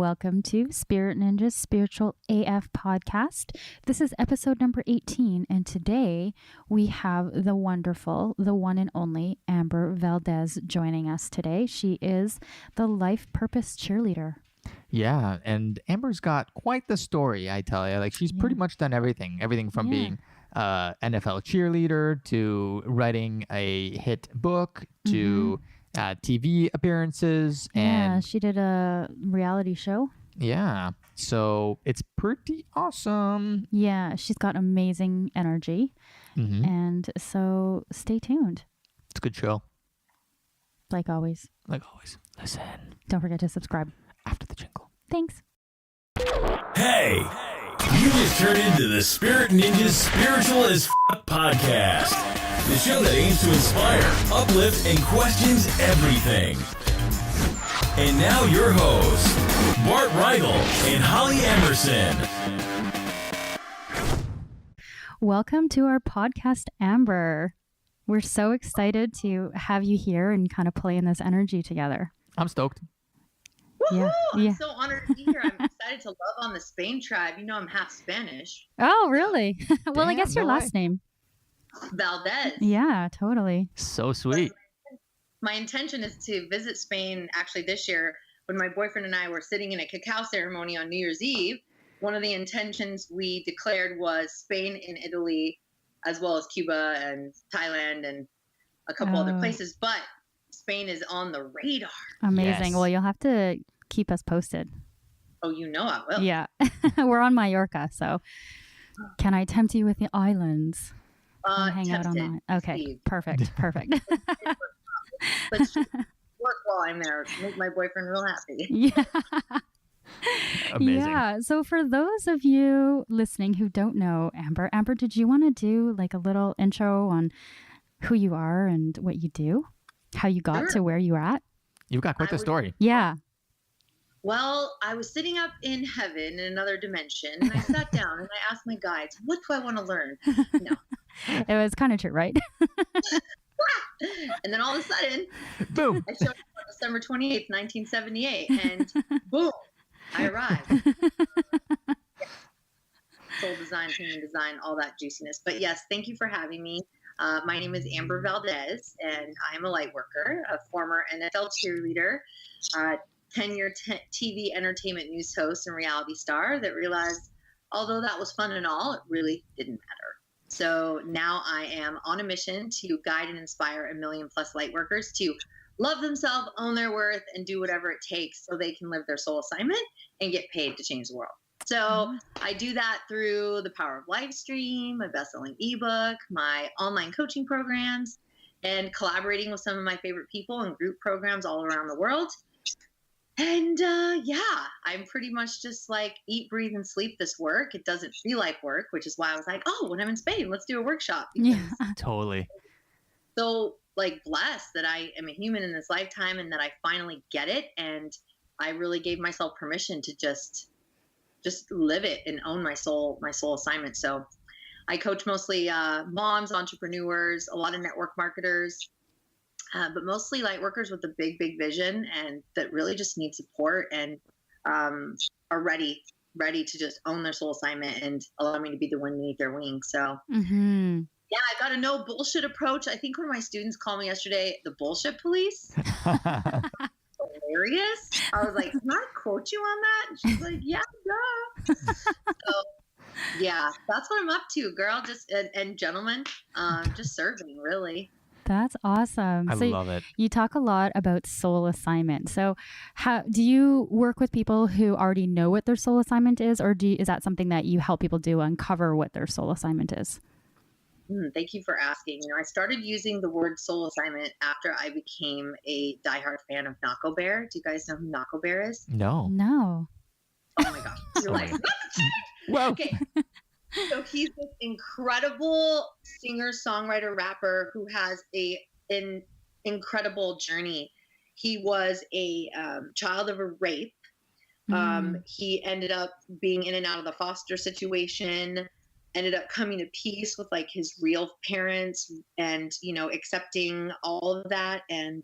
welcome to Spirit Ninja's Spiritual AF podcast. This is episode number 18, and today we have the wonderful, the one and only Amber Valdez joining us today. She is the Life Purpose Cheerleader. Yeah, and Amber's got quite the story, I tell you. Like, she's pretty much done everything from being NFL cheerleader to writing a hit book to TV appearances. Yeah, and she did a reality show. Yeah, so it's pretty awesome. Yeah, she's got amazing energy. And so stay tuned. It's a good show. Like always. Listen. Don't forget to subscribe. After the jingle. Thanks. Hey, you just turned into the Spirit Ninja's Spiritual as podcast. The show that aims to inspire, uplift, and questions everything. And now your hosts, Bart and Holly Emerson. Welcome to our podcast, Amber. We're so excited to have you here and kind of play in this energy together. I'm stoked. Woohoo! Yeah. I'm so honored to be here. I'm excited to love on the Spain tribe. You know, I'm half Spanish. Oh, really? Well, I Damn, guess your no last way. name. Valdez. Yeah, totally. So sweet. My intention is to visit Spain actually this year. When my boyfriend and I were sitting in a cacao ceremony on New Year's Eve, one of the intentions we declared was Spain and Italy, as well as Cuba and Thailand and a couple other places. But Spain is on the radar. Amazing. Yes. Well, you'll have to keep us posted. Oh, you know I will. Yeah. We're on Mallorca, so can I tempt you with the islands? Hang out on tempted, that. Okay. Steve. Perfect. Let's just work while I'm there. Make my boyfriend real happy. Yeah. Amazing. Yeah. So for those of you listening who don't know Amber, did you want to do like a little intro on who you are and what you do? How you got to where you're at? You've got quite the story. Yeah. Well, I was sitting up in heaven in another dimension, and I sat down and I asked my guides, what do I want to learn? No. It was kind of true, right? And then all of a sudden, Boom. I showed up on December 28th, 1978, and boom, I arrived. Soul design, human design, all that juiciness. But yes, thank you for having me. My name is Amber Valdez, and I'm a light worker, a former NFL cheerleader, 10-year TV entertainment news host and reality star that realized, although that was fun and all, it really didn't matter. So now I am on a mission to guide and inspire 1 million plus light workers to love themselves, own their worth, and do whatever it takes so they can live their soul assignment and get paid to change the world. So I do that through the power of live stream, my best-selling ebook, my online coaching programs, and collaborating with some of my favorite people in group programs all around the world. And I'm pretty much just like eat, breathe, and sleep this work. It doesn't feel like work, which is why I was like, oh, when I'm in Spain, let's do a workshop. Yeah. Totally. So like blessed that I am a human in this lifetime and that I finally get it. And I really gave myself permission to just live it and own my soul assignment. So I coach mostly moms, entrepreneurs, a lot of network marketers, but mostly light workers with a big vision and that really just need support and are ready to just own their soul assignment and allow me to be the wind beneath their wings. So yeah, I got a no bullshit approach. I think one of my students called me yesterday the bullshit police. Hilarious. I was like, can I quote you on that? And she's like, yeah. So yeah, that's what I'm up to, girl. Just and gentlemen, just serving, really. That's awesome. I love it. You talk a lot about soul assignment. So how do you work with people who already know what their soul assignment is, or is that something that you help people do, uncover what their soul assignment is? Thank you for asking. I started using the word soul assignment after I became a diehard fan of Nako Bear. Do you guys know who Nako Bear is? No. Oh my gosh. You're like, Well, okay. So he's this incredible singer, songwriter, rapper who has an incredible journey. He was a child of a rape. He ended up being in and out of the foster situation, ended up coming to peace with like his real parents and, accepting all of that. And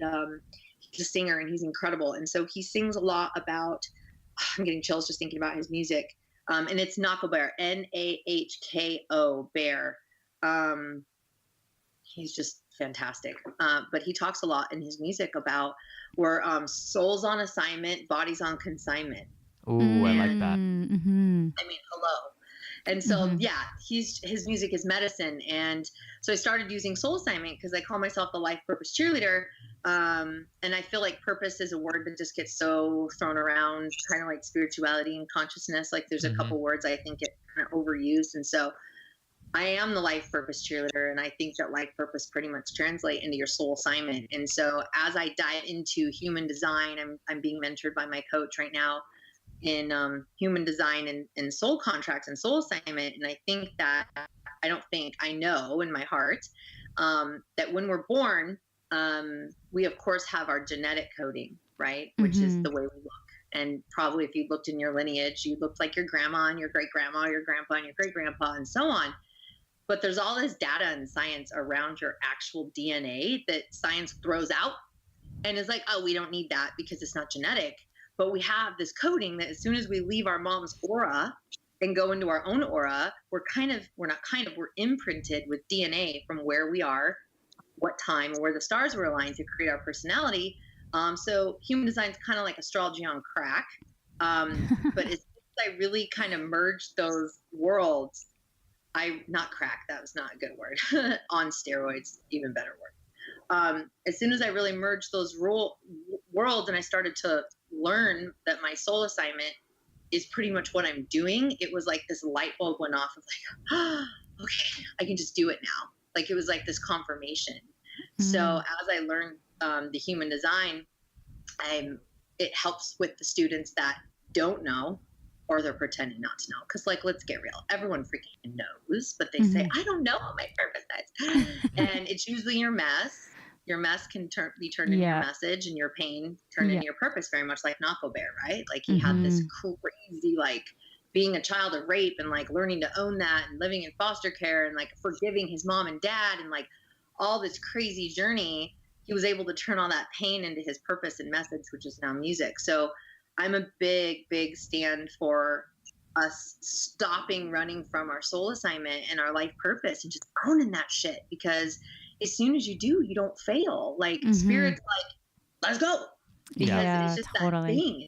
he's a singer and he's incredible. And so he sings a lot about I'm getting chills just thinking about his music. And it's Nahko Bear, Nahko Bear. He's just fantastic. But he talks a lot in his music about where souls on assignment, bodies on consignment. Ooh, I like that. Mm-hmm. I mean, hello. And so, yeah, his music is medicine. And so I started using soul assignment because I call myself the life purpose cheerleader. And I feel like purpose is a word that just gets so thrown around, kind of like spirituality and consciousness. Like there's a couple words I think get kind of overused. And so I am the life purpose cheerleader. And I think that life purpose pretty much translate into your soul assignment. And so as I dive into human design, I'm being mentored by my coach right now in human design and soul contracts and soul assignment. And I know in my heart that when we're born, we of course have our genetic coding, right? Which is the way we look. And probably if you looked in your lineage, you looked like your grandma and your great grandma, your grandpa and your great grandpa, and so on. But there's all this data and science around your actual DNA that science throws out and is like, oh, we don't need that because it's not genetic. But we have this coding that as soon as we leave our mom's aura and go into our own aura, we're imprinted with DNA from where we are, what time, where the stars were aligned to create our personality. So human design is kind of like astrology on crack. But as I really kind of merged those worlds, not crack, that was not a good word, on steroids, even better word. As soon as I really merged those worlds and I started to learn that my soul assignment is pretty much what I'm doing, it was like this light bulb went off of like, oh, okay, I can just do it now. Like it was like this confirmation. So as I learned the human design, it helps with the students that don't know or they're pretending not to know. Because like, let's get real. Everyone freaking knows, but they say, I don't know what my purpose is. And it's usually your mess. Your mess can be turned into your message, and your pain turned into your purpose, very much like Nahko Bear, right? Like he had this crazy, like being a child of rape and like learning to own that and living in foster care and like forgiving his mom and dad and like all this crazy journey. He was able to turn all that pain into his purpose and message, which is now music. So I'm a big, big stand for us stopping running from our soul assignment and our life purpose and just owning that shit, because as soon as you do, you don't fail. Like spirit's like, let's go. Because it's just that thing.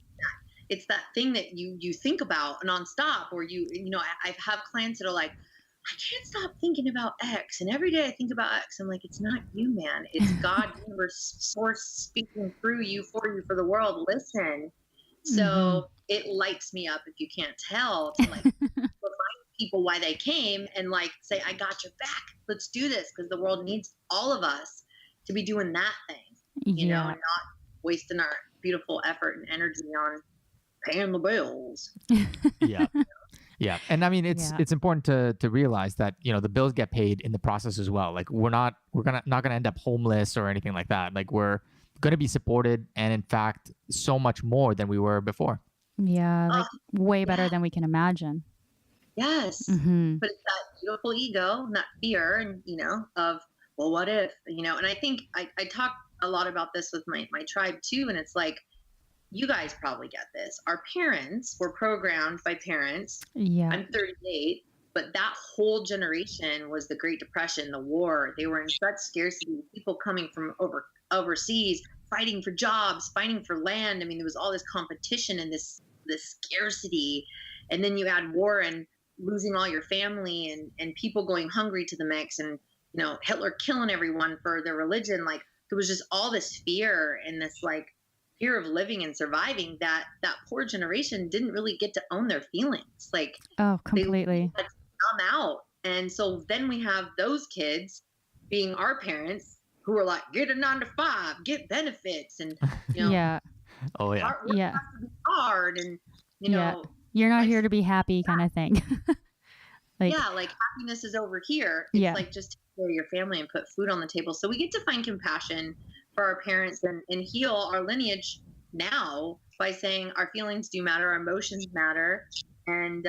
It's that thing that you think about nonstop, or you know, I have clients that are like, I can't stop thinking about X. And every day I think about X. I'm like, it's not you, man. It's God, universe, source speaking through you, for the world. Listen. So it lights me up, if you can't tell, to like remind people why they came and like say, I got your back. Let's do this, because the world needs all of us to be doing that thing, you know, and not wasting our beautiful effort and energy on paying the bills. Yeah. And I mean, it's important to realize that, you know, the bills get paid in the process as well. Like we're not going to end up homeless or anything like that. Like we're going to be supported, and in fact, so much more than we were before. Yeah. Like way better than we can imagine. Yes. But it's that beautiful ego and that fear, and, you know, of, well, what if, you know, and I think I talk a lot about this with my tribe too. And it's like, you guys probably get this. Our parents were programmed by parents. Yeah. I'm 38, but that whole generation was the Great Depression, the war. They were in such scarcity, people coming from overseas, fighting for jobs, fighting for land. I mean, there was all this competition and this scarcity. And then you add war and losing all your family and people going hungry to the mix, and, you know, Hitler killing everyone for their religion. Like there was just all this fear and this like fear of living and surviving that poor generation didn't really get to own their feelings. Like, oh, completely. They had to come out. And so then we have those kids being our parents who are like, get a 9-to-5, get benefits, and, you know, oh yeah, work has to be hard, and, you know, you're not here to be happy, kind of thing. Like happiness is over here. It's like just take care of your family and put food on the table. So we get to find compassion for our parents and heal our lineage now by saying our feelings do matter, our emotions matter, and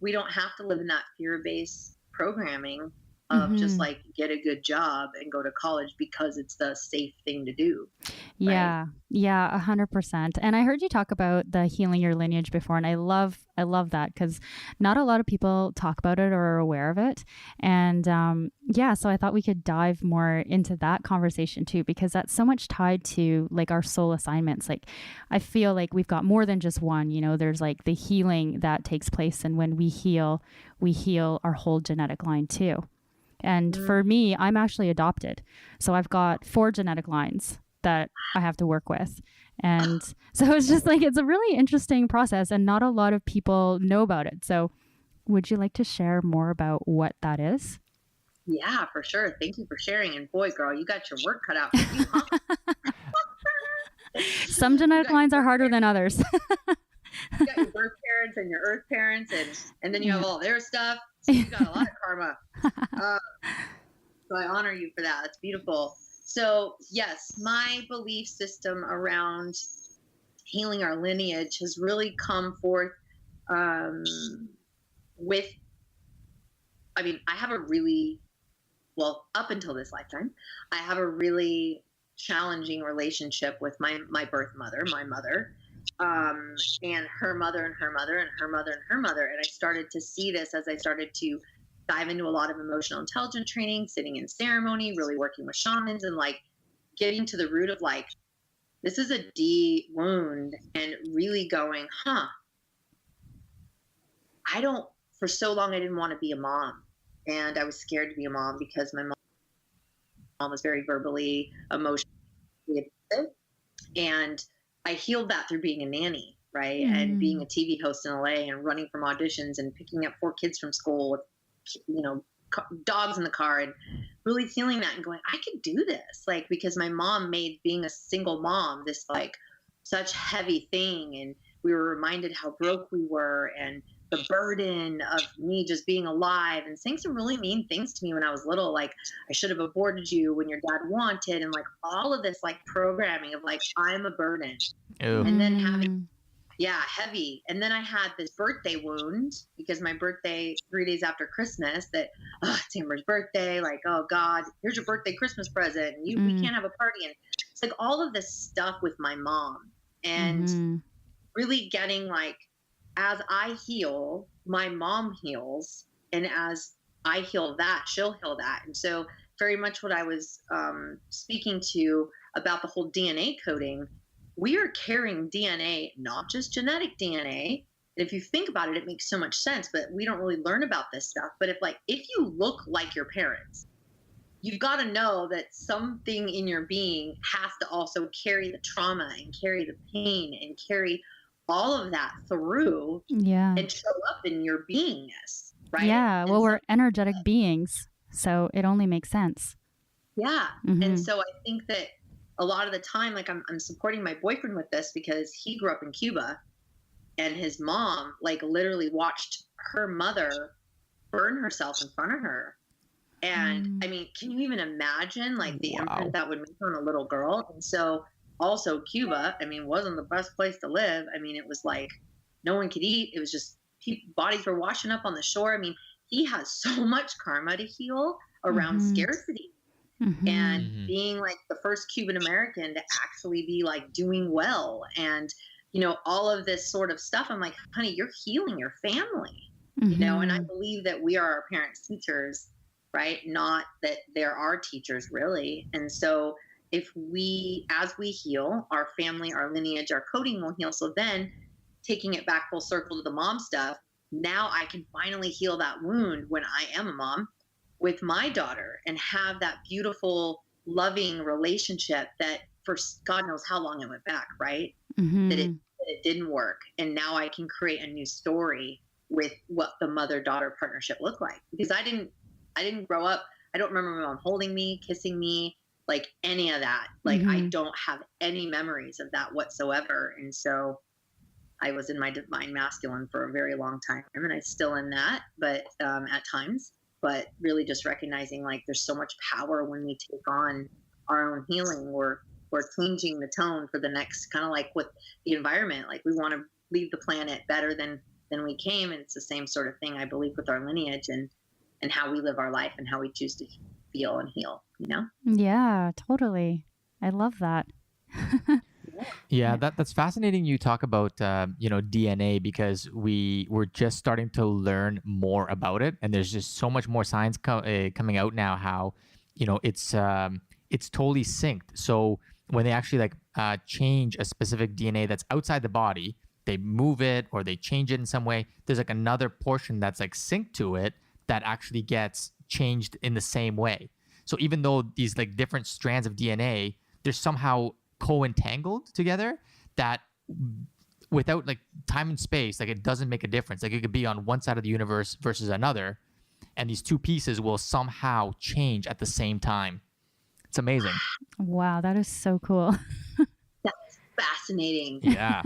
we don't have to live in that fear-based programming of just like get a good job and go to college because it's the safe thing to do. Yeah. Right? Yeah. 100%. And I heard you talk about the healing your lineage before. And I love that because not a lot of people talk about it or are aware of it. And so I thought we could dive more into that conversation too, because that's so much tied to like our soul assignments. Like I feel like we've got more than just one, you know, there's like the healing that takes place. And when we heal our whole genetic line too. And for me, I'm actually adopted. So I've got 4 genetic lines that I have to work with. And so it's just like, it's a really interesting process and not a lot of people know about it. So would you like to share more about what that is? Yeah, for sure. Thank you for sharing. And boy, girl, you got your work cut out for you, huh? Some genetic lines are harder than others. You got your birth parents and your earth parents, and then you have all their stuff. So you got a lot of karma. So I honor you for that. It's beautiful. So yes, my belief system around healing our lineage has really come forth with, I mean, I have a really, well, up until this lifetime, I have a really challenging relationship with my birth mother, my mother. And her mother and her mother and her mother and her mother. And I started to see this as I started to dive into a lot of emotional intelligence training, sitting in ceremony, really working with shamans and like getting to the root of like, this is a deep wound and really going, for so long, I didn't want to be a mom. And I was scared to be a mom because my mom was very verbally, emotionally abusive. And I healed that through being a nanny, right? And being a TV host in LA and running from auditions and picking up 4 kids from school with, you know, dogs in the car and really feeling that and going, I could do this. Like, because my mom made being a single mom this like such heavy thing. And we were reminded how broke we were and the burden of me just being alive and saying some really mean things to me when I was little, like I should have aborted you when your dad wanted, and like all of this like programming of like I'm a burden. Ew. And then having heavy. And then I had this birthday wound because my birthday 3 days after Christmas that it's Amber's birthday, like oh God, here's your birthday Christmas present and we can't have a party. And it's like all of this stuff with my mom and really getting like, as I heal, my mom heals. And as I heal that, she'll heal that. And so very much what I was speaking to about the whole DNA coding, we are carrying DNA, not just genetic DNA. And if you think about it, it makes so much sense, but we don't really learn about this stuff. But if you look like your parents, you've got to know that something in your being has to also carry the trauma and carry the pain and carry all of that through and show up in your beingness, right? Yeah, well, we're energetic beings, so it only makes sense. Yeah, and so I think that a lot of the time, like I'm supporting my boyfriend with this because he grew up in Cuba and his mom like literally watched her mother burn herself in front of her. And I mean, can you even imagine like the imprint that would make on a little girl? And so also Cuba, I mean, wasn't the best place to live. I mean, it was like no one could eat. It was just bodies were washing up on the shore. I mean, he has so much karma to heal around scarcity and being like the first Cuban American to actually be like doing well. And, you know, all of this sort of stuff. I'm like, honey, you're healing your family, you know, and I believe that we are our parents' teachers, right? Not that there are teachers really. And so if as we heal our family, our lineage, our coding will heal. So then taking it back full circle to the mom stuff, now I can finally heal that wound when I am a mom with my daughter and have that beautiful, loving relationship that for God knows how long it went back, right? That it didn't work. And now I can create a new story with what the mother-daughter partnership looked like. Because I didn't grow up. I don't remember my mom holding me, kissing me, like any of that. Like I don't have any memories of that whatsoever. And so I was in my divine masculine for a very long time, and I'm still in that, but at times, but really just recognizing like there's so much power when we take on our own healing. We're changing the tone for the next, kind of like with the environment. Like we want to leave the planet better than we came. And it's the same sort of thing, I believe, with our lineage. And and how we live our life and how we choose to feel and heal, you know? Yeah, totally. I love that. Yeah, that's fascinating. You talk about DNA, because we're just starting to learn more about it, and there's just so much more science coming out now. How it's totally synced. So when they actually change a specific DNA that's outside the body, they move it or they change it in some way. There's like another portion that's like synced to it that actually gets changed in the same way. So even though these like different strands of DNA, they're somehow co-entangled together, that without like time and space, like it doesn't make a difference. Like it could be on one side of the universe versus another, and these two pieces will somehow change at the same time. It's amazing. Wow, that is so cool. That's fascinating. Yeah.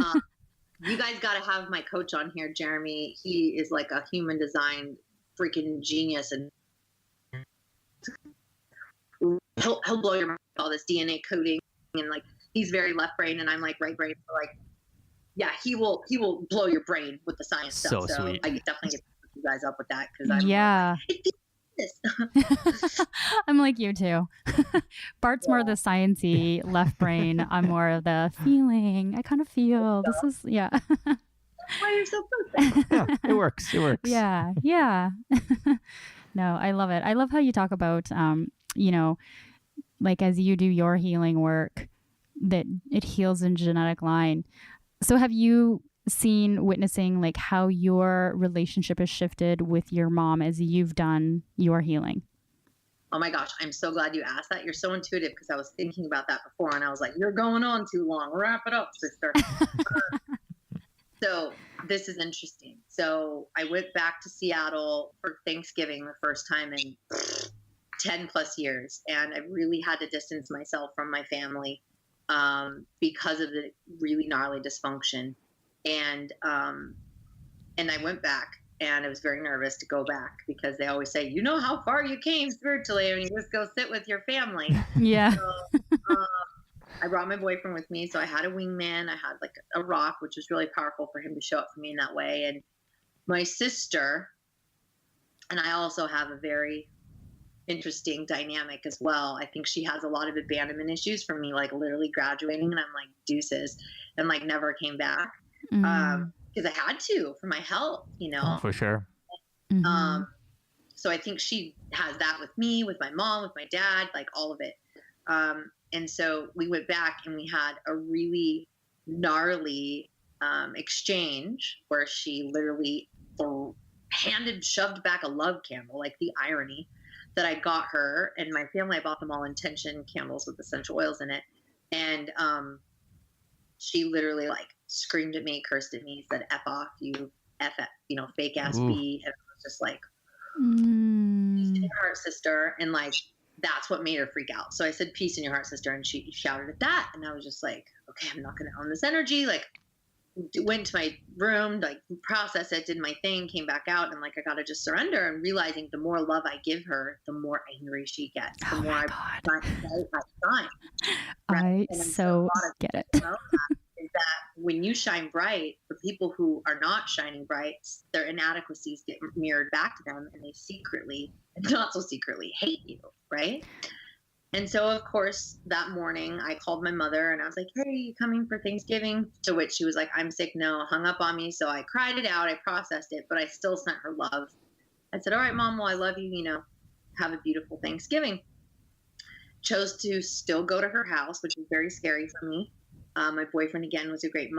You guys got to have my coach on here, Jeremy. He is like a human design freaking genius, and he'll blow your mind with all this DNA coding, and like he's very left brain and I'm like right brain. So like, yeah, he will blow your brain with the science stuff. So sweet. I definitely get to hook you guys up with that, because I'm Yeah. this. I'm like you too. Bart's more the sciencey left brain. I'm more of the feeling. I kind of feel this is Why you're so perfect. Yeah, it works. It works. Yeah. No, I love it. I love how you talk about like as you do your healing work, that it heals in genetic line. So have you witnessing like how your relationship has shifted with your mom as you've done your healing? Oh my gosh, I'm so glad you asked that. You're so intuitive, because I was thinking about that before and I was like, you're going on too long. Wrap it up, sister. So this is interesting. So I went back to Seattle for Thanksgiving the first time in 10 plus years. And I really had to distance myself from my family because of the really gnarly dysfunction. And I went back, and I was very nervous to go back, because they always say, you know how far you came spiritually when you just go sit with your family. Yeah. So, I brought my boyfriend with me. So I had a wingman. I had like a rock, which was really powerful for him to show up for me in that way. And my sister, and I also have a very interesting dynamic as well. I think she has a lot of abandonment issues from me, like literally graduating, and I'm like deuces, and like never came back. Because I had to for my health, Oh, for sure. Mm-hmm. So I think she has that with me, with my mom, with my dad, like all of it. And so we went back and we had a really gnarly exchange where she literally shoved back a love candle, like the irony that I got her and my family. I bought them all intention candles with essential oils in it. And she literally like screamed at me, cursed at me, said, F off, you fake ass bee. And I was just like, peace in your heart, sister. And like, that's what made her freak out. So I said, peace in your heart, sister. And she shouted at that. And I was just like, okay, I'm not going to own this energy. Like, went to my room, like processed it, did my thing, came back out. And like, I got to just surrender, and realizing the more love I give her, the more angry she gets. The more I shine. I so get it. Is that when you shine bright, the people who are not shining bright, their inadequacies get mirrored back to them, and they secretly, not so secretly, hate you, right? And so, of course, that morning I called my mother and I was like, hey, are you coming for Thanksgiving? To which she was like, I'm sick, no, hung up on me. So I cried it out, I processed it, but I still sent her love. I said, all right, Mom, well, I love you, have a beautiful Thanksgiving. Chose to still go to her house, which was very scary for me. My boyfriend, again, was a great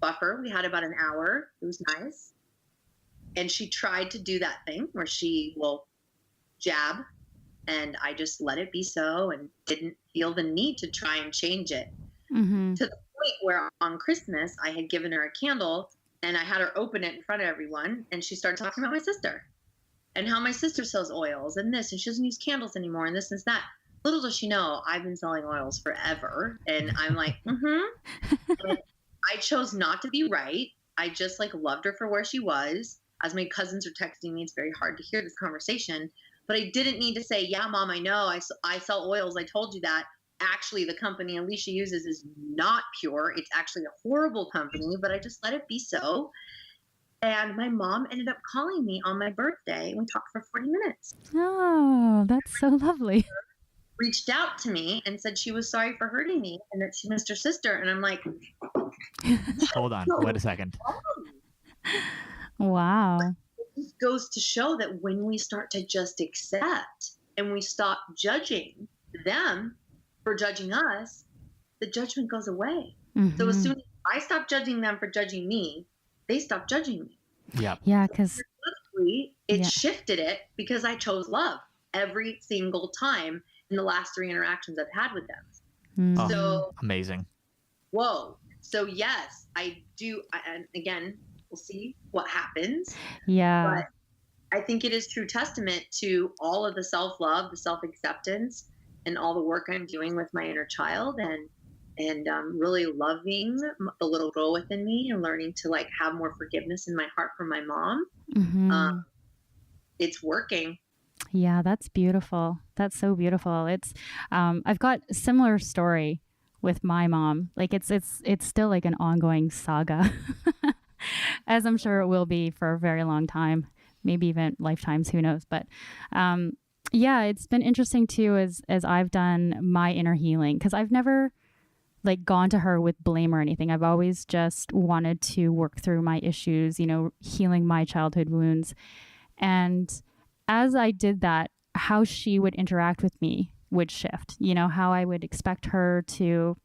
buffer. We had about an hour. It was nice. And she tried to do that thing where she will jab, and I just let it be so and didn't feel the need to try and change it. Mm-hmm. To the point where on Christmas, I had given her a candle and I had her open it in front of everyone. And she started talking about my sister and how my sister sells oils and this, and she doesn't use candles anymore and this and that. Little does she know, I've been selling oils forever. And I'm like, And I chose not to be right. I just like loved her for where she was. As my cousins are texting me, it's very hard to hear this conversation. But I didn't need to say, yeah, Mom, I know I sell oils. I told you that. Actually, the company Alicia uses is not pure. It's actually a horrible company, but I just let it be so. And my mom ended up calling me on my birthday and we talked for 40 minutes. Oh, that's so lovely. Reached out to me and said she was sorry for hurting me and that she missed her sister. And I'm like, Hold on. Wait a second. Wow. It just goes to show that when we start to just accept and we stop judging them for judging us, the judgment goes away. Mm-hmm. So as soon as I stop judging them for judging me, they stop judging me. Yeah. Yeah, because it shifted it because I chose love every single time in the last 3 interactions I've had with them. Oh, So amazing. whoa. So yes, I do. And again, we'll see what happens. yeah. But I think it is true testament to all of the self-love, the self-acceptance, and all the work I'm doing with my inner child and really loving the little girl within me and learning to like have more forgiveness in my heart for my mom. Mm-hmm. It's working. Yeah, that's beautiful. That's so beautiful. It's I've got a similar story with my mom. Like it's still like an ongoing saga. As I'm sure it will be for a very long time, maybe even lifetimes, who knows. But yeah, it's been interesting too as I've done my inner healing, because I've never like gone to her with blame or anything. I've always just wanted to work through my issues, you know, healing my childhood wounds. And as I did that, how she would interact with me would shift, you know, how I would expect her to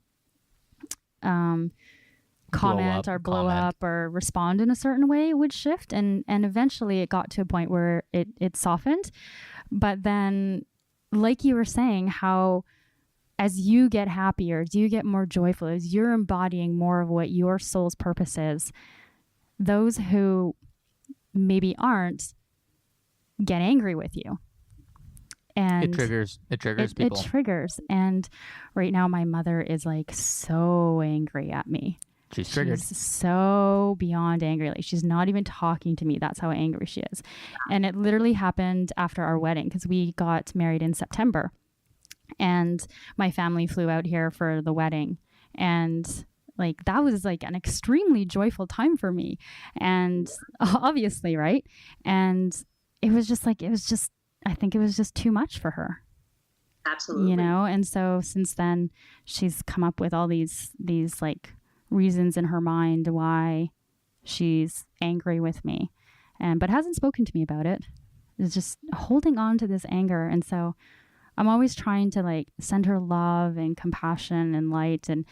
comment or blow up or respond in a certain way would shift. And eventually it got to a point where it softened. But then, like you were saying, how as you get happier, as you get more joyful, as you're embodying more of what your soul's purpose is, those who maybe aren't get angry with you. And it triggers people. It triggers. And right now my mother is like so angry at me. She's triggered. She's so beyond angry. Like she's not even talking to me. That's how angry she is. And it literally happened after our wedding, because we got married in September and my family flew out here for the wedding. And like that was like an extremely joyful time for me. And obviously, right? And it was just I think it was just too much for her. Absolutely. You know, and so since then she's come up with all these like reasons in her mind why she's angry with me, but hasn't spoken to me about it. Is just holding on to this anger. And so I'm always trying to like send her love and compassion and light and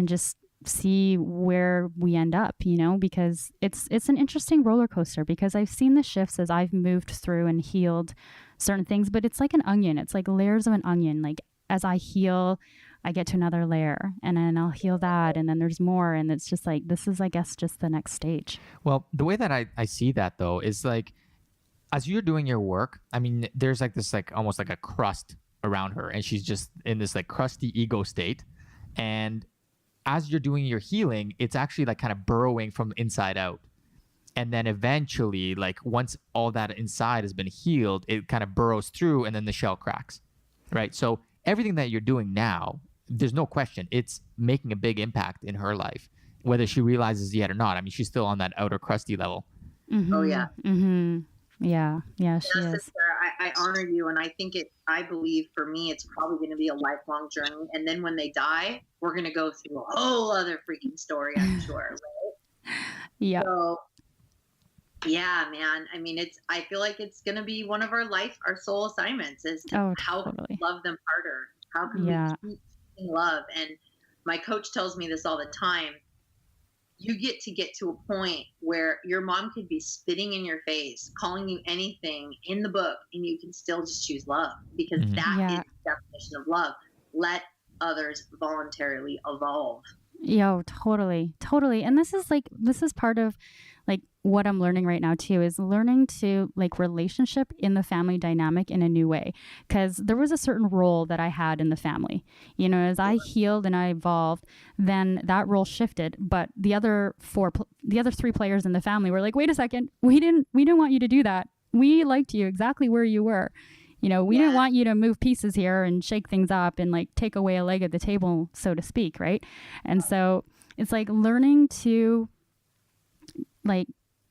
just see where we end up, you know, because it's an interesting roller coaster, because I've seen the shifts as I've moved through and healed certain things, but it's like an onion. It's like layers of an onion. Like as I heal, I get to another layer and then I'll heal that. And then there's more. And it's just like, this is, I guess, just the next stage. Well, the way that I see that though, is like, as you're doing your work, I mean, there's like this, like almost like a crust around her, and she's just in this like crusty ego state. And as you're doing your healing, it's actually like kind of burrowing from inside out. And then eventually, like once all that inside has been healed, it kind of burrows through and then the shell cracks, right? So everything that you're doing now, there's no question, it's making a big impact in her life, whether she realizes yet or not. I mean, she's still on that outer crusty level. Mm-hmm. Oh, yeah. Mm-hmm. Yeah, she is. Sister, I honor you, and I believe for me, it's probably going to be a lifelong journey. And then when they die, we're going to go through a whole other freaking story, I'm sure. Right? Yeah. So, yeah, man. I mean, I feel like it's going to be one of our soul assignments is how can we love them harder? How can we keep love? And my coach tells me this all the time. You get to a point where your mom could be spitting in your face, calling you anything in the book, and you can still just choose love, because that is the definition of love. Let others voluntarily evolve. Yo, totally. And this is part of like what I'm learning right now too, is learning to like relationship in the family dynamic in a new way. Because there was a certain role that I had in the family, you know, as I healed and I evolved, then that role shifted. But the other 3 players in the family were like, wait a second, we didn't want you to do that. We liked you exactly where you were. You know, we didn't want you to move pieces here and shake things up and like take away a leg at the table, so to speak. Right. And so it's like learning to like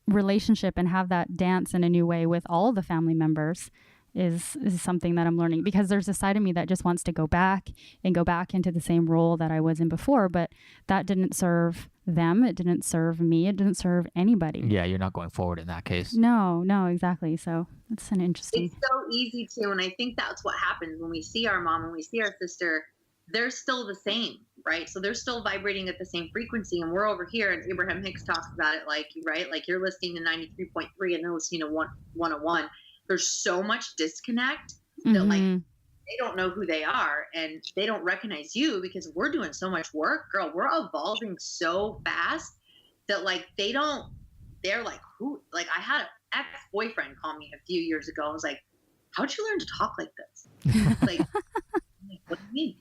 relationship and have that dance in a new way with all the family members is something that I'm learning, because there's a side of me that just wants to go back into the same role that I was in before, but that didn't serve them. It didn't serve me. It didn't serve anybody. Yeah, you're not going forward in that case. No, exactly. So it's an interesting. It's so easy to, and I think that's what happens when we see our mom and we see our sister. They're still the same, right? So they're still vibrating at the same frequency, and we're over here. And Abraham Hicks talks about it like, right, like you're listening to 93.3 and they're listening to 101. There's so much disconnect that like they don't know who they are and they don't recognize you, because we're doing so much work, girl. We're evolving so fast that like they're like, who? Like I had an ex-boyfriend call me a few years ago. I was like, how'd you learn to talk like this? Like, what do you mean?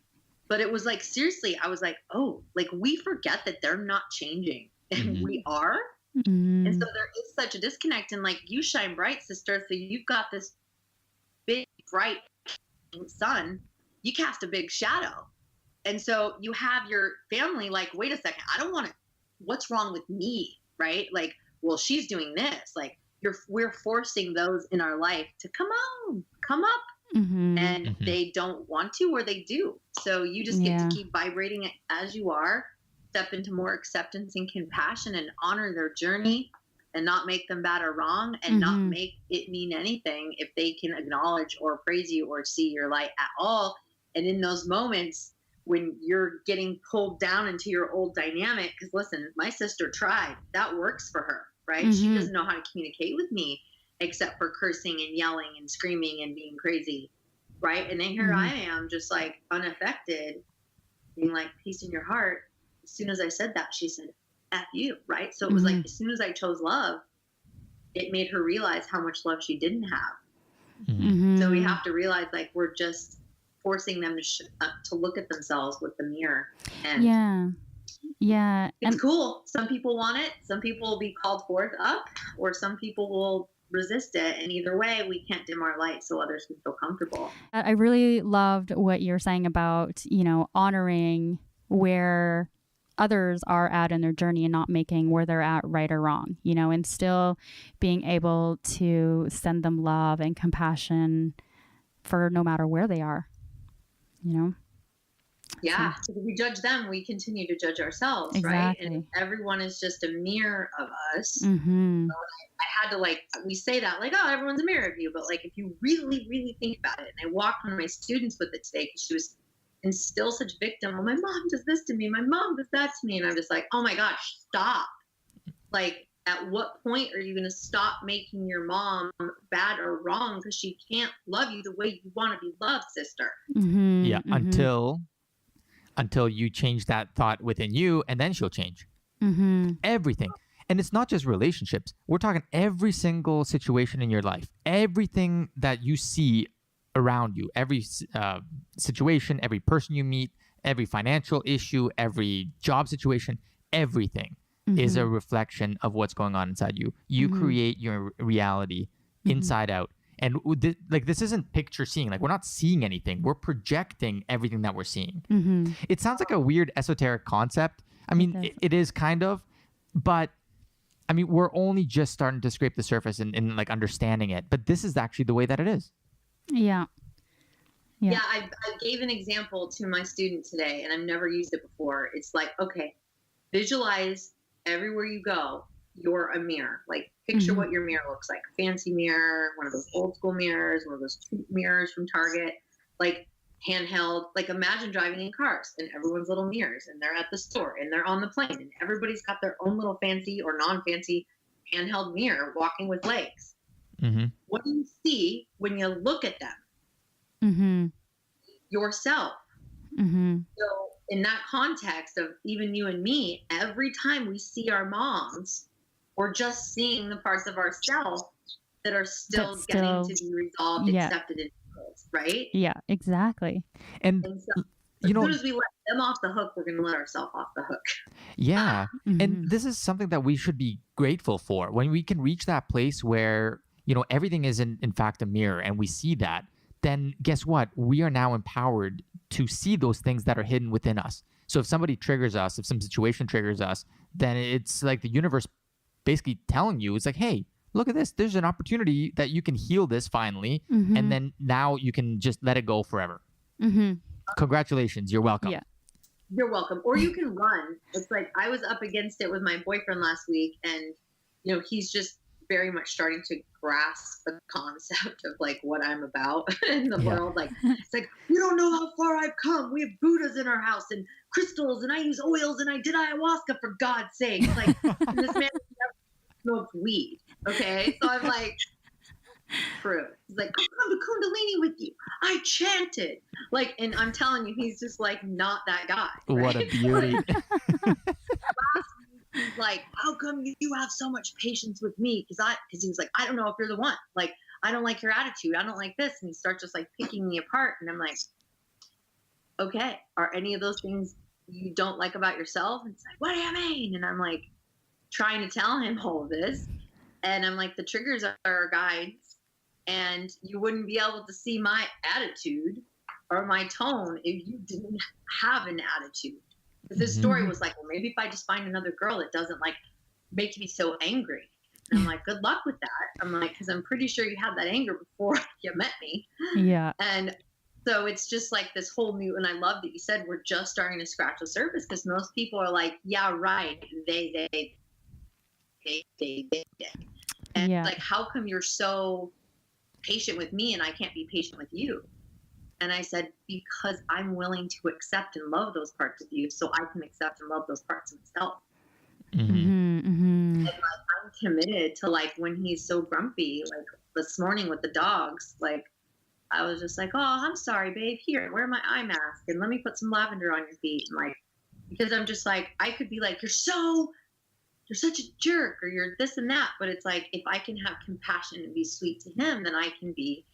But it was like, seriously, I was like, oh, like we forget that they're not changing and we are. And so there is such a disconnect, and like you shine bright, sister. So you've got this big, bright sun, you cast a big shadow. And so you have your family like, wait a second, I don't want to, what's wrong with me? Right? Like, well, she's doing this. Like we're forcing those in our life to come up. And they don't want to, or they do. So you just get to keep vibrating it as you are. Step into more acceptance and compassion and honor their journey and not make them bad or wrong, and not make it mean anything if they can acknowledge or praise you or see your light at all. And in those moments when you're getting pulled down into your old dynamic, because listen, my sister tried, that works for her, right? She doesn't know how to communicate with me except for cursing and yelling and screaming and being crazy, right? And then here I am just like unaffected, being like, peace in your heart. As soon as I said that, she said, F you, right? So it was like, as soon as I chose love, it made her realize how much love she didn't have. So we have to realize like we're just forcing them to look at themselves with the mirror. And it's cool. Some people want it. Some people will be called forth up, or some people will resist it. And either way, we can't dim our light so others can feel comfortable. I really loved what you're saying about, honoring where others are at in their journey and not making where they're at right or wrong, and still being able to send them love and compassion for no matter where they are, Yeah. So if we judge them, we continue to judge ourselves, right? And everyone is just a mirror of us. So I had to we say that like, oh, everyone's a mirror of you. But like, if you really, really think about it, and I walked one of my students with it today because she was and still such victim. Oh, my mom does this to me. My mom does that to me. And I'm just like, oh my gosh, stop. Like, at what point are you going to stop making your mom bad or wrong because she can't love you the way you want to be loved, sister? Yeah, until you change that thought within you, and then she'll change everything. And it's not just relationships. We're talking every single situation in your life, everything that you see around you, every situation, every person you meet, every financial issue, every job situation, everything is a reflection of what's going on inside you. You create your reality inside out. And this isn't picture seeing. Like, we're not seeing anything. We're projecting everything that we're seeing. It sounds like a weird esoteric concept. I mean, it is kind of, but I mean, we're only just starting to scrape the surface and like understanding it. But this is actually the way that it is. Yeah. I gave an example to my student today, and I've never used it before. It's like, okay, visualize everywhere you go, you're a mirror. Like, picture what your mirror looks like. Fancy mirror, one of those old school mirrors, one of those cheap mirrors from Target, like handheld. Like, imagine driving in cars and everyone's little mirrors, and they're at the store and they're on the plane, and everybody's got their own little fancy or non-fancy handheld mirror walking with legs. What do you see when you look at them? Yourself. So in that context of even you and me, every time we see our moms, we're just seeing the parts of ourselves that are still getting to be resolved, accepted, and healed, right? Yeah, exactly. And so, as soon as we let them off the hook, we're going to let ourselves off the hook. Yeah. And this is something that we should be grateful for. When we can reach that place where, everything is in fact a mirror, and we see that, then guess what? We are now empowered to see those things that are hidden within us. So if somebody triggers us, if some situation triggers us, then it's like the universe basically telling you, it's like, hey, look at this. There's an opportunity that you can heal this finally. Mm-hmm. And then now you can just let it go forever. Mm-hmm. Congratulations. You're welcome. Yeah. You're welcome. Or you can run. It's like I was up against it with my boyfriend last week, and he's just very much starting to grasp the concept of like what I'm about in the world. Like it's like, you don't know how far I've come. We have Buddhas in our house and crystals, and I use oils, and I did ayahuasca, for God's sake. It's like, and this man never smoked weed. Okay, so I'm like, prove. He's like, I'll come to Kundalini with you. I chanted. Like, and I'm telling you, he's just like not that guy. Right? What a beauty. Last week, he's like, how come you have so much patience with me? Because he was like, I don't know if you're the one. Like, I don't like your attitude. I don't like this. And he starts just like picking me apart. And I'm like, okay, are any of those things you don't like about yourself? And it's like, what do you mean? And I'm like trying to tell him all of this. And I'm like, the triggers are our guides, and you wouldn't be able to see my attitude or my tone if you didn't have an attitude. Because this story was like, well, maybe if I just find another girl, it doesn't like make me so angry. And I'm like, good luck with that. I'm like, because I'm pretty sure you had that anger before you met me. Yeah. And so it's just like this whole new, and I love that you said we're just starting to scratch the surface, because most people are like, yeah, right. They. And Yeah. like, how come you're so patient with me and I can't be patient with you? And I said, because I'm willing to accept and love those parts of you, so I can accept and love those parts of myself. Mm-hmm. Mm-hmm. And like, I'm committed to like when he's so grumpy, like this morning with the dogs, like I was just like, oh, I'm sorry, babe. Here, wear my eye mask and let me put some lavender on your feet. And like, because I'm just like, I could be like, you're such a jerk, or you're this and that. But it's like, if I can have compassion and be sweet to him, then I can be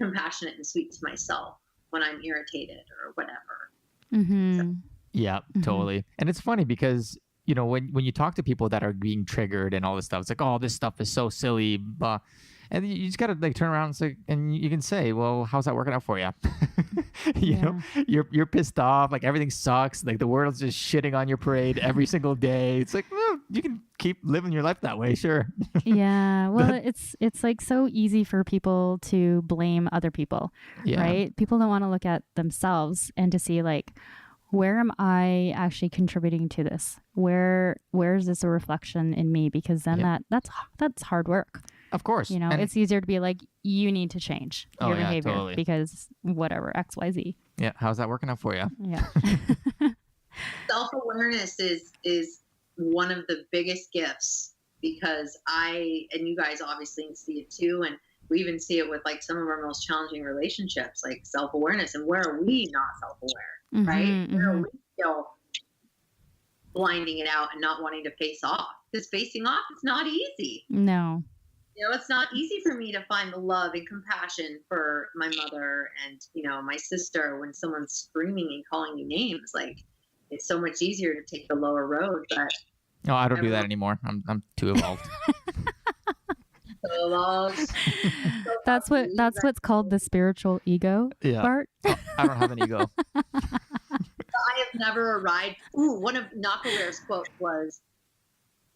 compassionate and sweet to myself when I'm irritated or whatever. Mm-hmm. So. Yeah, totally. And it's funny because, when you talk to people that are being triggered and all this stuff, it's like, oh, this stuff is so silly. Blah. And you just got to like turn around and say, and you can say, well, how's that working out for you? you know, you're pissed off. Like everything sucks. Like the world's just shitting on your parade every single day. It's like, well, you can keep living your life that way. Sure. Yeah. Well, it's like so easy for people to blame other people, right? People don't want to look at themselves and to see like, where am I actually contributing to this? Where is this a reflection in me? Because then that's hard work. Of course. And it's easier to be like, you need to change your behavior totally. Because whatever, X, Y, Z. Yeah. How's that working out for you? Yeah. Self-awareness is one of the biggest gifts, because and you guys obviously see it too. And we even see it with like some of our most challenging relationships, like self-awareness. And where are we not self-aware, right? Where are we still blinding it out and not wanting to face off? Because facing off is not easy. No. It's not easy for me to find the love and compassion for my mother and, my sister when someone's screaming and calling you names. Like, it's so much easier to take the lower road. But no, I don't do that anymore. I'm too evolved. That's what's called the spiritual ego, Bart. I don't have an ego. I have never arrived. One of Knockaware's quote was,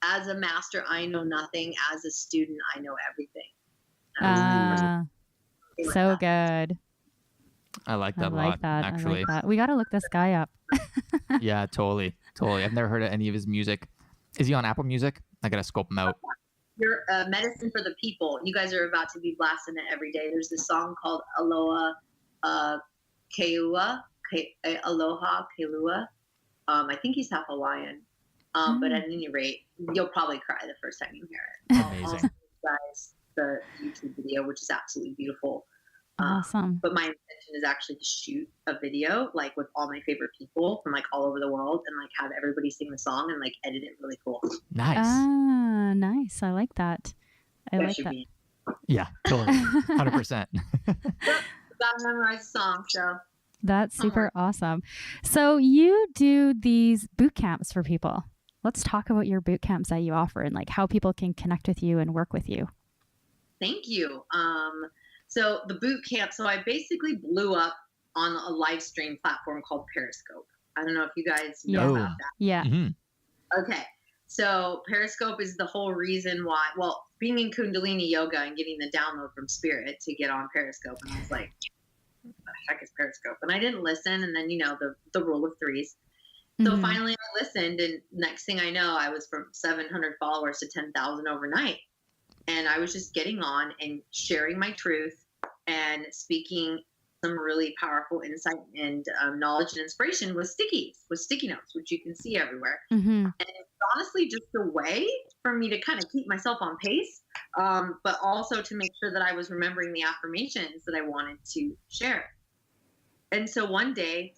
as a master, I know nothing. As a student, I know everything. So good. I like that a lot, actually. I like that. We got to look this guy up. Yeah, totally. I've never heard of any of his music. Is he on Apple Music? I got to scope him out. You're Medicine for the People. You guys are about to be blasting it every day. There's this song called Aloha Keua. Aloha Keua. I think he's half Hawaiian. But at any rate, you'll probably cry the first time you hear it. Amazing. Also, guys, the YouTube video, which is absolutely beautiful. Awesome. But my intention is actually to shoot a video like with all my favorite people from like all over the world, and like have everybody sing the song and like edit it really cool. Nice. Nice. I like that. I like that. Yeah, totally. 100%. Gotta memorize the song, so. That's super awesome. So you do these boot camps for people. Let's talk about your boot camps that you offer and like how people can connect with you and work with you. Thank you. So the boot camp, so I basically blew up on a live stream platform called Periscope. I don't know if you guys know about that. Yeah. Mm-hmm. Okay. So Periscope is the whole reason why, well, being in Kundalini yoga and getting the download from Spirit to get on Periscope. And I was like, what the heck is Periscope? And I didn't listen. And then, the rule of threes. So finally I listened, and next thing I know, I was from 700 followers to 10,000 overnight. And I was just getting on and sharing my truth and speaking some really powerful insight and knowledge and inspiration with sticky notes, which you can see everywhere. And it's honestly just a way for me to kind of keep myself on pace, but also to make sure that I was remembering the affirmations that I wanted to share. And so one day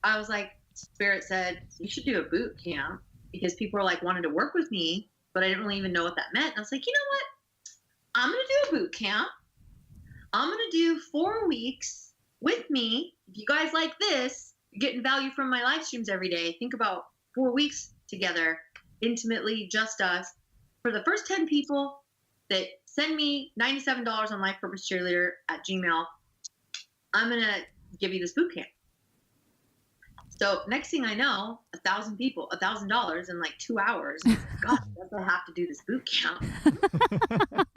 I was like, Spirit said, you should do a boot camp, because people were like wanted to work with me, but I didn't really even know what that meant. And I was like, you know what? I'm going to do a boot camp. I'm going to do 4 weeks with me. If you guys like this, you're getting value from my live streams every day. Think about 4 weeks together, intimately, just us. For the first 10 people that send me $97 on Life Purpose Cheerleader at Gmail, I'm going to give you this boot camp. So next thing I know, 1,000 people, $1,000 in like 2 hours. God, I guess I have to do this boot camp. What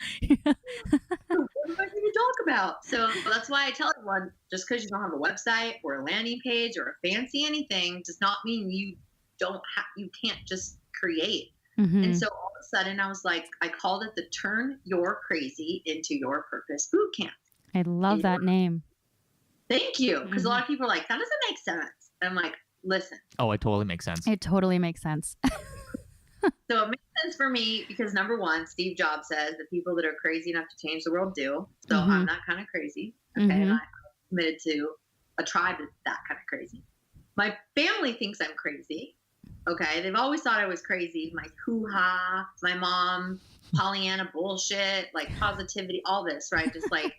am I going to talk about? So that's why I tell everyone, just because you don't have a website or a landing page or a fancy anything does not mean you can't just create. And so all of a sudden I was like, I called it the Turn Your Crazy into Your Purpose Boot Camp. I love that name. Thank you. Because a lot of people are like, that doesn't make sense. I'm like, listen. Oh, it totally makes sense. It totally makes sense. So it makes sense for me because, number one, Steve Jobs says that people that are crazy enough to change the world do. So I'm not kind of crazy. Okay. And I'm committed to a tribe that's that kind of crazy. My family thinks I'm crazy. Okay. They've always thought I was crazy. My hoo-ha, my mom, Pollyanna bullshit, like positivity, all this, right? Just like,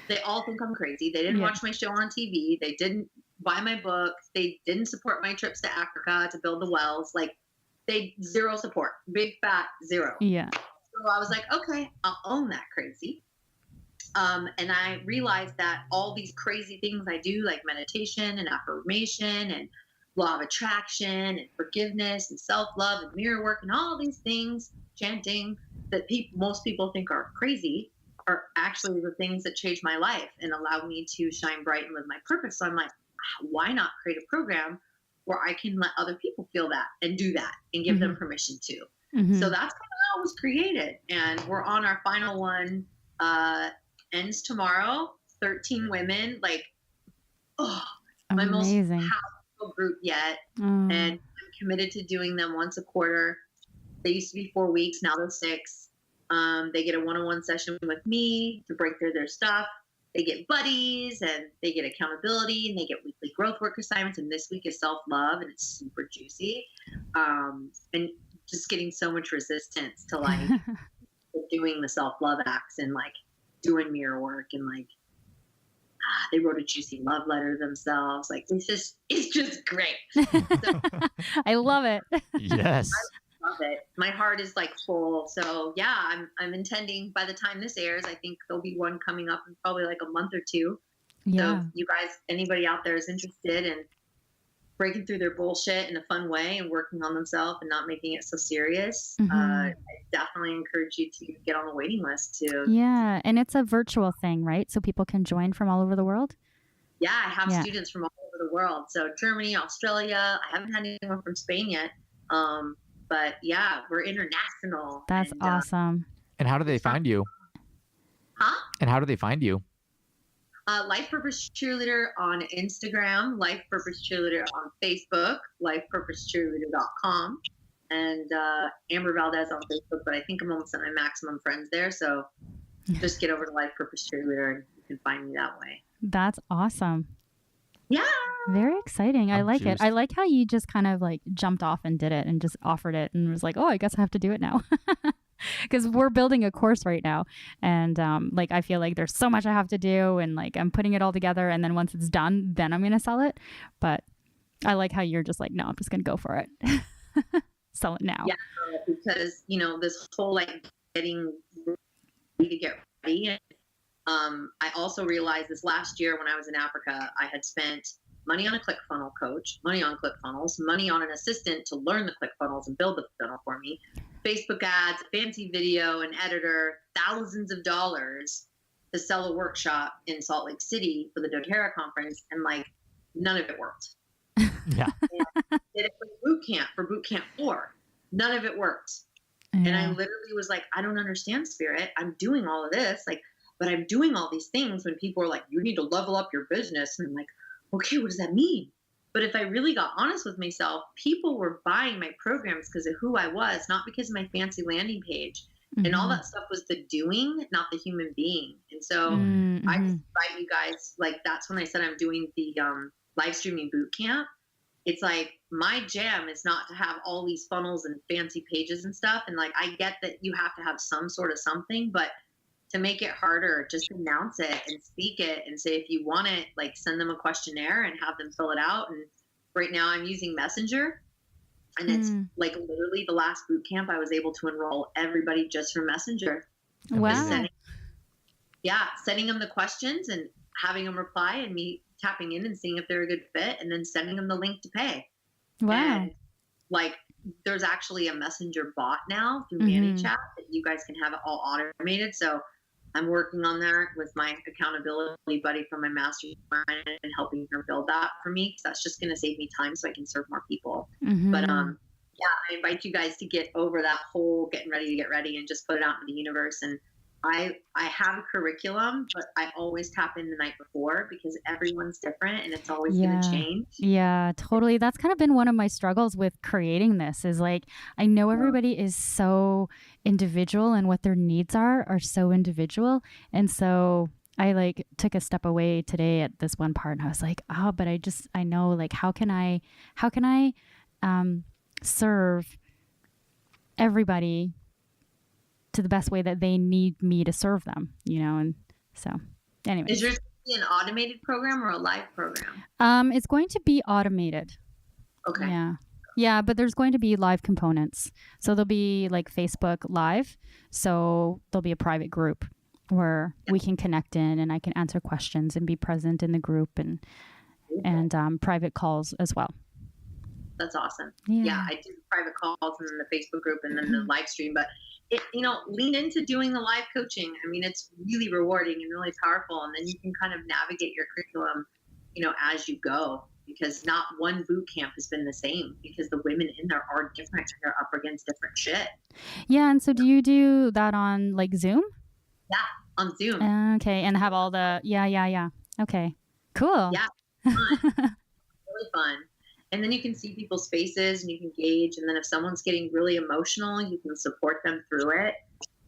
they all think I'm crazy. They didn't watch my show on TV. They didn't buy my book. They didn't support my trips to Africa to build the wells. Like, they zero support, big fat zero. Yeah. So I was like, okay, I'll own that crazy. And I realized that all these crazy things I do, like meditation and affirmation and law of attraction and forgiveness and self-love and mirror work and all these things, chanting, that most people think are crazy, are actually the things that changed my life and allowed me to shine bright and live my purpose. So I'm like, why not create a program where I can let other people feel that and do that and give them permission to. So that's kind of how it was created. And we're on our final one, ends tomorrow, 13 women, like, my most powerful group yet. And I'm committed to doing them once a quarter. They used to be 4 weeks. Now they're 6. They get a one-on-one session with me to break through their stuff. They get buddies and they get accountability and they get weekly growth work assignments. And this week is self-love and it's super juicy. And just getting so much resistance to like doing the self-love acts and like doing mirror work and like, they wrote a juicy love letter themselves. Like, it's just great. So, I love it. Yes. Love it. My heart is like full. So yeah, I'm intending by the time this airs, I think there'll be one coming up in probably like a month or 2. Yeah. So you guys, anybody out there is interested in breaking through their bullshit in a fun way and working on themselves and not making it so serious, I definitely encourage you to get on the waiting list too. Yeah. And it's a virtual thing, right? So people can join from all over the world? Yeah, I have students from all over the world. So Germany, Australia. I haven't had anyone from Spain yet. But yeah, we're international. That's awesome. And how do they find you? Huh? And how do they find you? Life Purpose Cheerleader on Instagram, Life Purpose Cheerleader on Facebook, lifepurposecheerleader.com, and Amber Valdez on Facebook. But I think I'm almost at my maximum friends there. So just get over to Life Purpose Cheerleader and you can find me that way. That's awesome. Yeah. Very exciting. I like juiced. it. I like how you just kind of like jumped off and did it and just offered it and was like, oh, I guess I have to do it now. Because we're building a course right now. And like, I feel like there's so much I have to do and like, I'm putting it all together. And then once it's done, then I'm going to sell it. But I like how you're just like, no, I'm just going to go for it. Sell it now. Yeah. Because, this whole like getting ready to get ready. I also realized this last year when I was in Africa, I had spent money on a ClickFunnels coach, money on ClickFunnels, money on an assistant to learn the ClickFunnels and build the funnel for me, Facebook ads, fancy video, an editor, thousands of dollars to sell a workshop in Salt Lake City for the doTERRA conference, and like none of it worked. Yeah. And did it for Bootcamp 4. None of it worked. Yeah. And I literally was like, I don't understand, Spirit. I'm doing all of this, like, but I'm doing all these things when people are like, you need to level up your business. And I'm like, okay, what does that mean? But if I really got honest with myself, people were buying my programs because of who I was, not because of my fancy landing page. Mm-hmm. And all that stuff was the doing, not the human being. And so Mm-hmm. I just invite you guys, like, that's when I said I'm doing the live streaming boot camp. It's like, my jam is not to have all these funnels and fancy pages and stuff. And like, I get that you have to have some sort of something, but to make it harder, just announce it and speak it and say, if you want it, like, send them a questionnaire and have them fill it out. And right now I'm using Messenger, and it's like literally the last boot camp I was able to enroll everybody just from Messenger. Wow. Sending them the questions and having them reply, and me tapping in and seeing if they're a good fit, and then sending them the link to pay. Wow. And like, there's actually a Messenger bot now through ManyChat that you guys can have it all automated. So I'm working on that with my accountability buddy from my mastermind and helping her build that for me, because that's just going to save me time so I can serve more people. Mm-hmm. But I invite you guys to get over that whole getting ready to get ready and just put it out in the universe. And I have a curriculum, but I always tap in the night before, because everyone's different and it's always going to change. Yeah, totally. That's kind of been one of my struggles with creating this, is like, I know everybody is so individual and what their needs are so individual. And so I like took a step away today at this one part, and I was like, oh, but I know, like, how can I serve everybody to the best way that they need me to serve them, And so anyway. Is yours an automated program or a live program? It's going to be automated. Okay. Yeah. Yeah, but there's going to be live components. So there'll be like Facebook Live. So there'll be a private group where we can connect in, and I can answer questions and be present in the group, and private calls as well. That's awesome. Yeah. Yeah, I do private calls and then the Facebook group and then the live stream, but lean into doing the live coaching. I mean, it's really rewarding and really powerful. And then you can kind of navigate your curriculum, as you go, because not one boot camp has been the same, because the women in there are different. They're up against different shit. Yeah. And so do you do that on like Zoom? Yeah, on Zoom. Okay. And have all the, yeah. Okay, cool. Yeah. Fun. Really fun. And then you can see people's faces and you can gauge. And then if someone's getting really emotional, you can support them through it.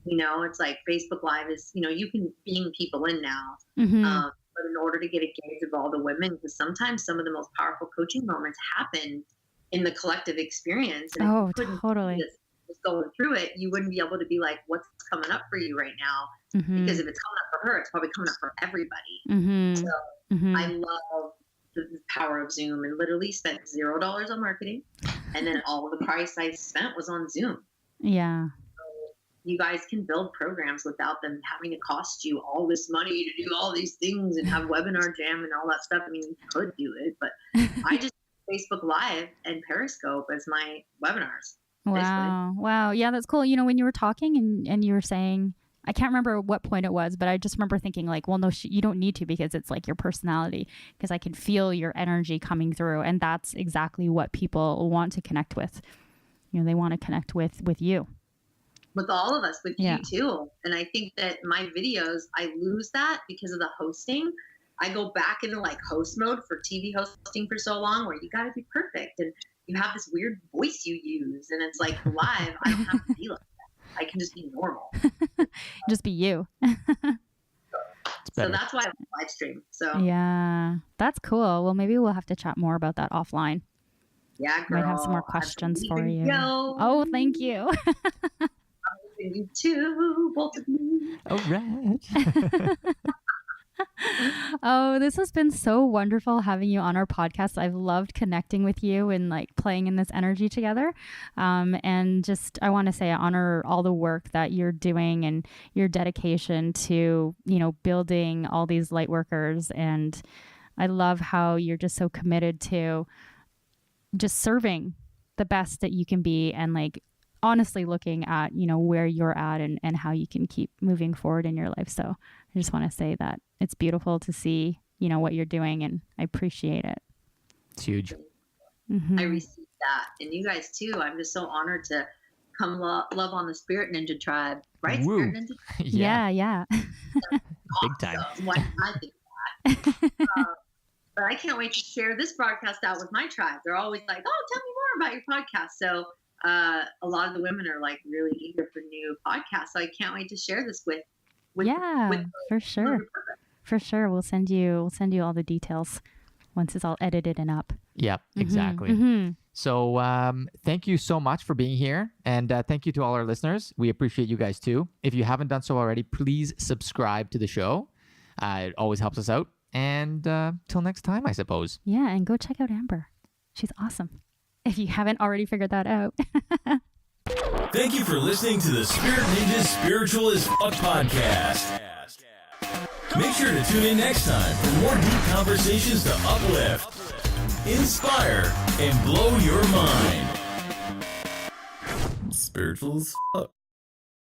It's like Facebook Live is, you can beam people in now. Mm-hmm. But in order to get a gauge of all the women, because sometimes some of the most powerful coaching moments happen in the collective experience. And oh, totally. Just going through it, you wouldn't be able to be like, what's coming up for you right now? Mm-hmm. Because if it's coming up for her, it's probably coming up for everybody. Mm-hmm. So mm-hmm. I love the power of Zoom, and literally spent $0 on marketing, and then all the price I spent was on Zoom. Yeah. So you guys can build programs without them having to cost you all this money to do all these things and have webinar jam and all that stuff. I mean, you could do it, but I just Facebook Live and Periscope as my webinars. Wow. Yeah, that's cool. When you were talking and you were saying, I can't remember what point it was, but I just remember thinking like, well, no, you don't need to, because it's like your personality, because I can feel your energy coming through. And that's exactly what people want to connect with. They want to connect with you. With all of us, with you too. And I think that my videos, I lose that because of the hosting. I go back into like host mode for TV hosting for so long, where you got to be perfect. And you have this weird voice you use. And it's like live, I don't have to be like that. I can just be normal. Just be you. So that's why I live stream. So yeah, that's cool. Well, maybe we'll have to chat more about that offline. Yeah, girl. Might have some more questions for you. Go. Oh, thank you. You too, both of you. All right. Oh, this has been so wonderful having you on our podcast. I've loved connecting with you and like playing in this energy together. And just, I want to say I honor all the work that you're doing and your dedication to, building all these light workers and I love how you're just so committed to just serving the best that you can be, and like honestly looking at, you know, where you're at and how you can keep moving forward in your life. So I just want to say that it's beautiful to see, you know, what you're doing, and I appreciate it. It's huge. I received that. And you guys too. I'm just so honored to come love on the Spirit Ninja tribe. Right? Woo. Spirit Ninja? Yeah. Big time. What I think of that. But I can't wait to share this broadcast out with my tribe. They're always like, oh, tell me more about your podcast. So a lot of the women are like really eager for new podcasts. So I can't wait to share this with for sure. For sure. We'll send you all the details once it's all edited and up. Yep, exactly. So thank you so much for being here. And thank you to all our listeners. We appreciate you guys too. If you haven't done so already, please subscribe to the show. It always helps us out. And till next time, I suppose. Yeah, and go check out Amber. She's awesome. If you haven't already figured that out. Thank you for listening to the Spirit Ninjas Spiritual as Fuck podcast. Make sure to tune in next time for more deep conversations to uplift, inspire, and blow your mind. Spiritual as fuck.